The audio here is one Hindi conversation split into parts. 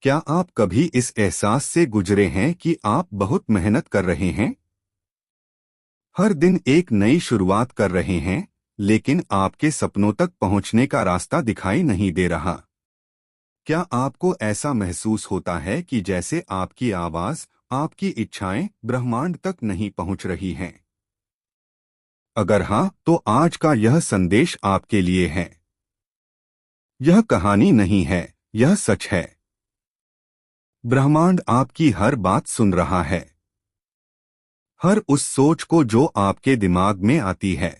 क्या आप कभी इस एहसास से गुजरे हैं कि आप बहुत मेहनत कर रहे हैं, हर दिन एक नई शुरुआत कर रहे हैं, लेकिन आपके सपनों तक पहुंचने का रास्ता दिखाई नहीं दे रहा? क्या आपको ऐसा महसूस होता है कि जैसे आपकी आवाज, आपकी इच्छाएं ब्रह्मांड तक नहीं पहुंच रही हैं? अगर हाँ, तो आज का यह संदेश आपके लिए है। यह कहानी नहीं है, यह सच है। ब्रह्मांड आपकी हर बात सुन रहा है, हर उस सोच को जो आपके दिमाग में आती है,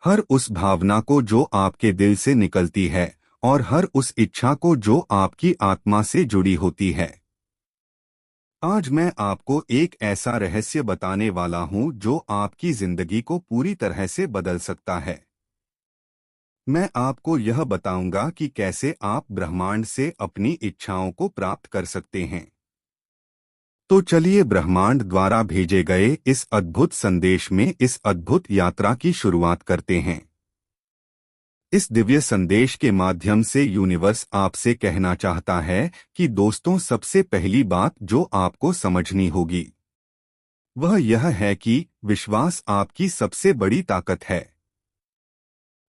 हर उस भावना को जो आपके दिल से निकलती है, और हर उस इच्छा को जो आपकी आत्मा से जुड़ी होती है। आज मैं आपको एक ऐसा रहस्य बताने वाला हूं जो आपकी जिंदगी को पूरी तरह से बदल सकता है। मैं आपको यह बताऊंगा कि कैसे आप ब्रह्मांड से अपनी इच्छाओं को प्राप्त कर सकते हैं। तो चलिए ब्रह्मांड द्वारा भेजे गए इस अद्भुत संदेश में इस अद्भुत यात्रा की शुरुआत करते हैं। इस दिव्य संदेश के माध्यम से यूनिवर्स आपसे कहना चाहता है कि दोस्तों, सबसे पहली बात जो आपको समझनी होगी वह यह है कि विश्वास आपकी सबसे बड़ी ताकत है।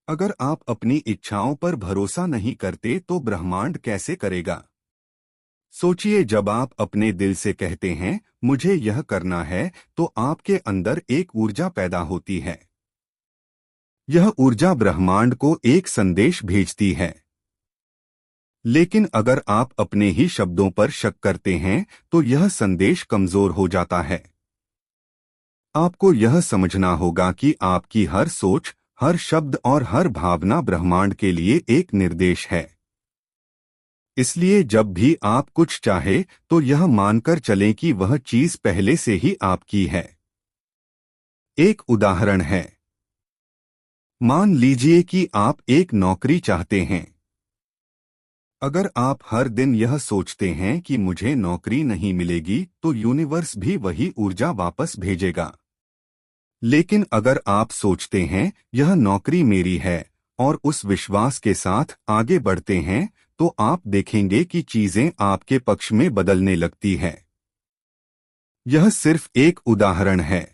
अगर आप अपनी इच्छाओं पर भरोसा नहीं करते तो ब्रह्मांड कैसे करेगा? सोचिए, जब आप अपने दिल से कहते हैं मुझे यह करना है, तो आपके अंदर एक ऊर्जा पैदा होती है। यह ऊर्जा ब्रह्मांड को एक संदेश भेजती है। लेकिन अगर आप अपने ही शब्दों पर शक करते हैं तो यह संदेश कमजोर हो जाता है। आपको यह समझना होगा कि आपकी हर सोच, हर शब्द और हर भावना ब्रह्मांड के लिए एक निर्देश है। इसलिए जब भी आप कुछ चाहे तो यह मानकर चलें कि वह चीज पहले से ही आपकी है। एक उदाहरण है, मान लीजिए कि आप एक नौकरी चाहते हैं। अगर आप हर दिन यह सोचते हैं कि मुझे नौकरी नहीं मिलेगी, तो यूनिवर्स भी वही ऊर्जा वापस भेजेगा। लेकिन अगर आप सोचते हैं यह नौकरी मेरी है, और उस विश्वास के साथ आगे बढ़ते हैं, तो आप देखेंगे कि चीजें आपके पक्ष में बदलने लगती हैं। यह सिर्फ एक उदाहरण है।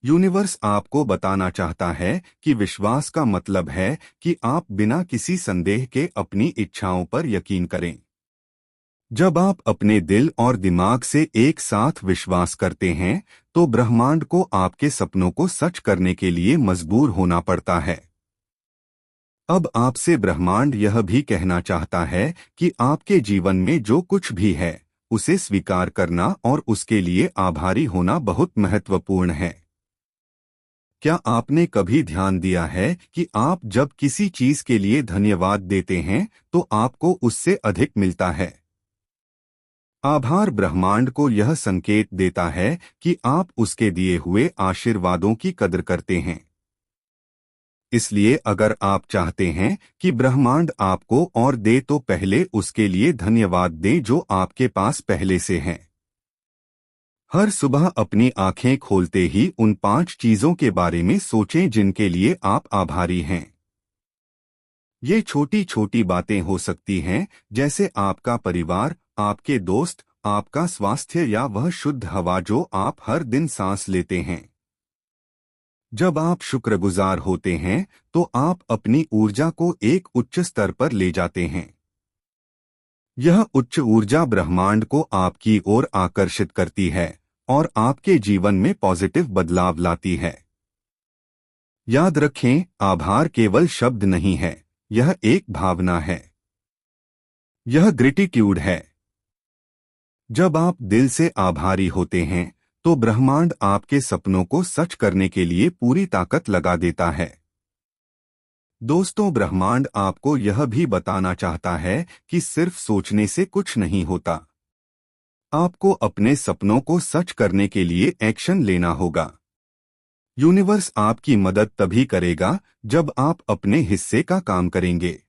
यूनिवर्स आपको बताना चाहता है कि विश्वास का मतलब है कि आप बिना किसी संदेह के अपनी इच्छाओं पर यकीन करें। जब आप अपने दिल और दिमाग से एक साथ विश्वास करते हैं, तो ब्रह्मांड को आपके सपनों को सच करने के लिए मजबूर होना पड़ता है। अब आपसे ब्रह्मांड यह भी कहना चाहता है कि आपके जीवन में जो कुछ भी है, उसे स्वीकार करना और उसके लिए आभारी होना बहुत महत्वपूर्ण है। क्या आपने कभी ध्यान दिया है कि आप जब किसी चीज के लिए धन्यवाद देते हैं तो आपको उससे अधिक मिलता है? आभार ब्रह्मांड को यह संकेत देता है कि आप उसके दिए हुए आशीर्वादों की कदर करते हैं। इसलिए अगर आप चाहते हैं कि ब्रह्मांड आपको और दे, तो पहले उसके लिए धन्यवाद दें जो आपके पास पहले से है। हर सुबह अपनी आंखें खोलते ही उन 5 चीजों के बारे में सोचें जिनके लिए आप आभारी हैं। ये छोटी छोटी बातें हो सकती हैं, जैसे आपका परिवार, आपके दोस्त, आपका स्वास्थ्य या वह शुद्ध हवा जो आप हर दिन सांस लेते हैं। जब आप शुक्रगुजार होते हैं तो आप अपनी ऊर्जा को एक उच्च स्तर पर ले जाते हैं। यह उच्च ऊर्जा ब्रह्मांड को आपकी ओर आकर्षित करती है और आपके जीवन में पॉजिटिव बदलाव लाती है। याद रखें, आभार केवल शब्द नहीं है, यह एक भावना है। यह ग्रेटिट्यूड है। जब आप दिल से आभारी होते हैं तो ब्रह्मांड आपके सपनों को सच करने के लिए पूरी ताकत लगा देता है। दोस्तों, ब्रह्मांड आपको यह भी बताना चाहता है कि सिर्फ सोचने से कुछ नहीं होता। आपको अपने सपनों को सच करने के लिए एक्शन लेना होगा। यूनिवर्स आपकी मदद तभी करेगा जब आप अपने हिस्से का काम करेंगे।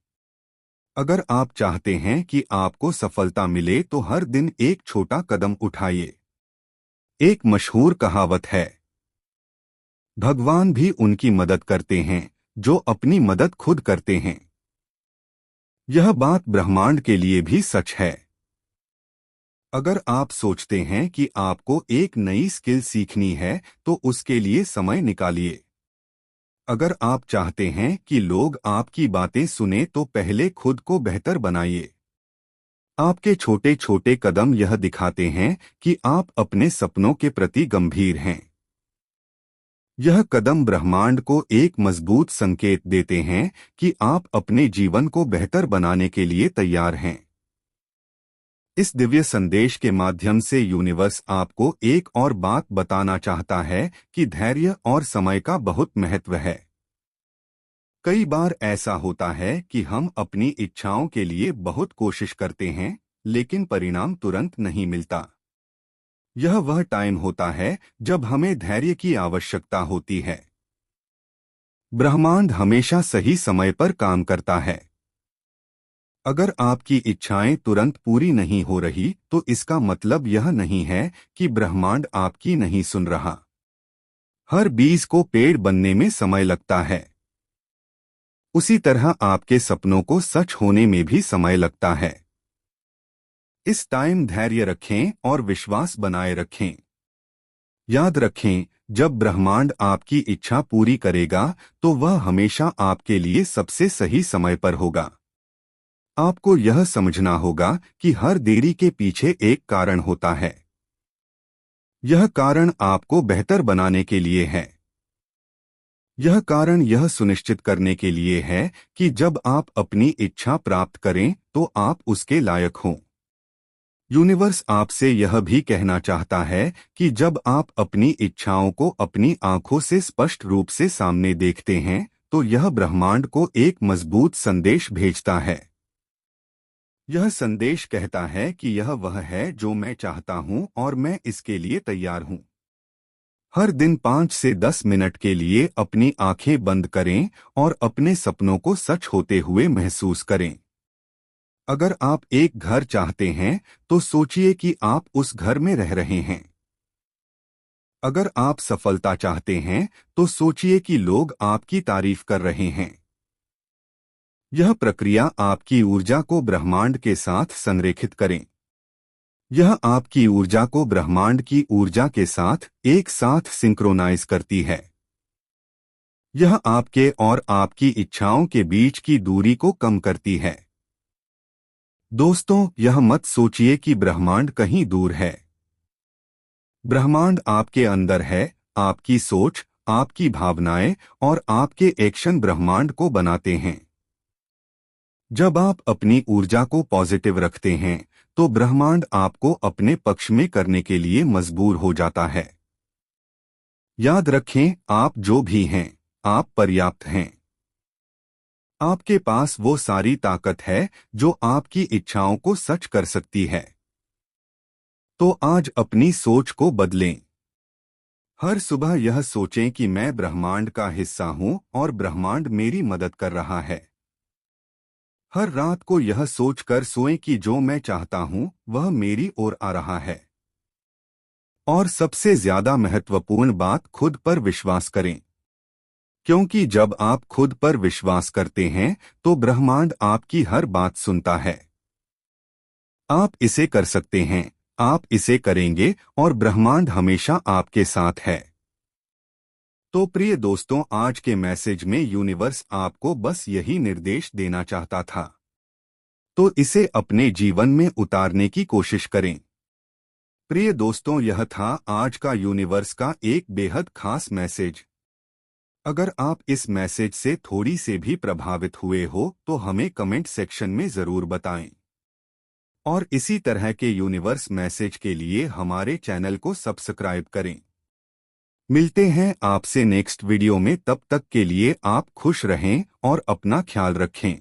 अगर आप चाहते हैं कि आपको सफलता मिले तो हर दिन एक छोटा कदम उठाइए। एक मशहूर कहावत है, भगवान भी उनकी मदद करते हैं जो अपनी मदद खुद करते हैं। यह बात ब्रह्मांड के लिए भी सच है। अगर आप सोचते हैं कि आपको एक नई स्किल सीखनी है तो उसके लिए समय निकालिए। अगर आप चाहते हैं कि लोग आपकी बातें सुने तो पहले खुद को बेहतर बनाइए। आपके छोटे छोटे कदम यह दिखाते हैं कि आप अपने सपनों के प्रति गंभीर हैं। यह कदम ब्रह्मांड को एक मजबूत संकेत देते हैं कि आप अपने जीवन को बेहतर बनाने के लिए तैयार हैं। इस दिव्य संदेश के माध्यम से यूनिवर्स आपको एक और बात बताना चाहता है कि धैर्य और समय का बहुत महत्व है। कई बार ऐसा होता है कि हम अपनी इच्छाओं के लिए बहुत कोशिश करते हैं, लेकिन परिणाम तुरंत नहीं मिलता। यह वह टाइम होता है जब हमें धैर्य की आवश्यकता होती है। ब्रह्मांड हमेशा सही समय पर काम करता है। अगर आपकी इच्छाएं तुरंत पूरी नहीं हो रही तो इसका मतलब यह नहीं है कि ब्रह्मांड आपकी नहीं सुन रहा। हर बीज को पेड़ बनने में समय लगता है। उसी तरह आपके सपनों को सच होने में भी समय लगता है। इस टाइम धैर्य रखें और विश्वास बनाए रखें। याद रखें, जब ब्रह्मांड आपकी इच्छा पूरी करेगा तो वह हमेशा आपके लिए सबसे सही समय पर होगा। आपको यह समझना होगा कि हर देरी के पीछे एक कारण होता है। यह कारण आपको बेहतर बनाने के लिए है। यह कारण यह सुनिश्चित करने के लिए है कि जब आप अपनी इच्छा प्राप्त करें तो आप उसके लायक हों। यूनिवर्स आपसे यह भी कहना चाहता है कि जब आप अपनी इच्छाओं को अपनी आंखों से स्पष्ट रूप से सामने देखते हैं तो यह ब्रह्मांड को एक मजबूत संदेश भेजता है। यह संदेश कहता है कि यह वह है जो मैं चाहता हूं और मैं इसके लिए तैयार हूं। हर दिन 5 से 10 मिनट के लिए अपनी आंखें बंद करें और अपने सपनों को सच होते हुए महसूस करें। अगर आप एक घर चाहते हैं तो सोचिए कि आप उस घर में रह रहे हैं। अगर आप सफलता चाहते हैं तो सोचिए कि लोग आपकी तारीफ कर रहे हैं। यह प्रक्रिया आपकी ऊर्जा को ब्रह्मांड के साथ संरेखित करें। यह आपकी ऊर्जा को ब्रह्मांड की ऊर्जा के साथ एक साथ सिंक्रोनाइज करती है। यह आपके और आपकी इच्छाओं के बीच की दूरी को कम करती है। दोस्तों, यह मत सोचिए कि ब्रह्मांड कहीं दूर है। ब्रह्मांड आपके अंदर है। आपकी सोच, आपकी भावनाएं और आपके एक्शन ब्रह्मांड को बनाते हैं। जब आप अपनी ऊर्जा को पॉजिटिव रखते हैं तो ब्रह्मांड आपको अपने पक्ष में करने के लिए मजबूर हो जाता है। याद रखें, आप जो भी हैं, आप पर्याप्त हैं। आपके पास वो सारी ताकत है जो आपकी इच्छाओं को सच कर सकती है। तो आज अपनी सोच को बदलें। हर सुबह यह सोचें कि मैं ब्रह्मांड का हिस्सा हूं और ब्रह्मांड मेरी मदद कर रहा है। हर रात को यह सोचकर सोएं कि जो मैं चाहता हूं वह मेरी ओर आ रहा है। और सबसे ज्यादा महत्वपूर्ण बात, खुद पर विश्वास करें। क्योंकि जब आप खुद पर विश्वास करते हैं तो ब्रह्मांड आपकी हर बात सुनता है। आप इसे कर सकते हैं, आप इसे करेंगे और ब्रह्मांड हमेशा आपके साथ है। तो प्रिय दोस्तों, आज के मैसेज में यूनिवर्स आपको बस यही निर्देश देना चाहता था। तो इसे अपने जीवन में उतारने की कोशिश करें। प्रिय दोस्तों, यह था आज का यूनिवर्स का एक बेहद खास मैसेज। अगर आप इस मैसेज से थोड़ी से भी प्रभावित हुए हो तो हमें कमेंट सेक्शन में जरूर बताएं। और इसी तरह के यूनिवर्स मैसेज के लिए हमारे चैनल को सब्सक्राइब करें। मिलते हैं आपसे नेक्स्ट वीडियो में। तब तक के लिए आप खुश रहें और अपना ख्याल रखें।